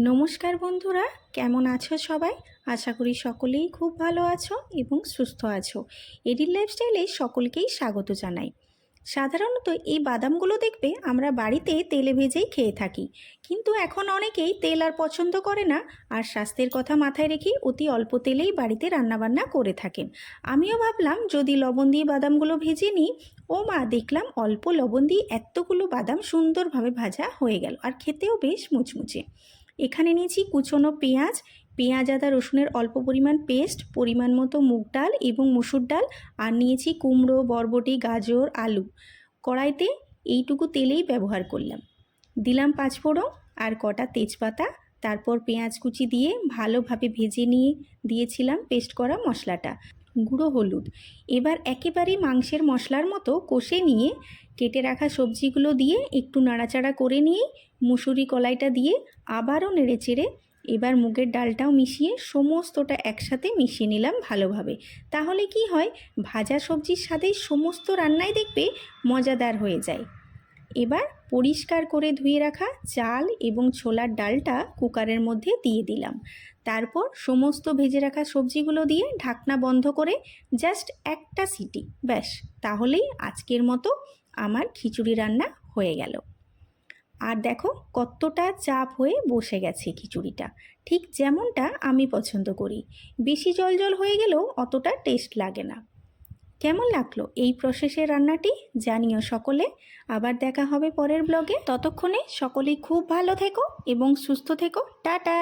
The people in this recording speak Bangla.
নমস্কার বন্ধুরা, কেমন আছো সবাই? আশা করি সকলেই খুব ভালো আছো এবং সুস্থ আছো। এডির লাইফস্টাইলে সকলকেই স্বাগত জানাই। সাধারণত এই বাদামগুলো দেখবে আমরা বাড়িতে তেলে ভেজেই খেয়ে থাকি, কিন্তু এখন অনেকেই তেল আর পছন্দ করে না, আর স্বাস্থ্যের কথা মাথায় রেখে অতি অল্প তেলেই বাড়িতে রান্নাবান্না করে থাকেন। আমিও ভাবলাম যদি লবণ দিয়ে বাদামগুলো ভেজে নিই। ও মা, দেখলাম অল্প লবণ দিয়ে এতগুলো বাদাম সুন্দরভাবে ভাজা হয়ে গেল, আর খেতেও বেশ মুচমুচে। এখানে নিয়েছি কুচনো পেঁয়াজ, আদা রসুনের অল্প পরিমাণ পেস্ট, পরিমাণ মতো মুগ ডাল এবং মসুর ডাল, আর নিয়েছি কুমড়ো, বরবটি, গাজর, আলু। কড়াইতে এইটুকু তেলেই ব্যবহার করলাম। দিলাম 5 ফোড়ন আর কটা তেজপাতা, তারপর পেঁয়াজ কুচি দিয়ে ভালোভাবে ভেজে নিয়ে দিয়েছিলাম পেস্ট করা মশলাটা, গুঁড়ো হলুদ। এবার একেবারে মাংসের মশলার মতো কষে নিয়ে কেটে রাখা সবজিগুলো দিয়ে একটু নাড়াচাড়া করে নিয়ে মুসুরি কলাইটা দিয়ে আবারও নেড়েচেড়ে এবার মুগের ডালটাও মিশিয়ে সমস্তটা একসাথে মিশিয়ে নিলাম ভালোভাবে। তাহলে কি হয়, ভাজা সবজির সাথে সমস্ত রান্নাই দেখবে মজাদার হয়ে যায়। এবার পরিষ্কার করে ধুয়ে রাখা চাল এবং ছোলার ডালটা কুকারের মধ্যে দিয়ে দিলাম। তারপর সমস্ত ভেজে রাখা সবজিগুলো দিয়ে ঢাকনা বন্ধ করে জাস্ট একটা সিটি, ব্যাস, তাহলেই আজকের মতো আমার খিচুড়ি রান্না হয়ে গেল। আর দেখো কতটা চাপ হয়ে বসে গেছে খিচুড়িটা, ঠিক যেমনটা আমি পছন্দ করি। বেশি জল জল হয়ে গেলেও অতটা টেস্ট লাগে না। কেমন লাগলো এই প্রসেসের রান্নাটি জানিও সকলে। আবার দেখা হবে পরের ব্লগে। ততক্ষণে সকলেই খুব ভালো থেকো এবং সুস্থ থেকো। টাটা।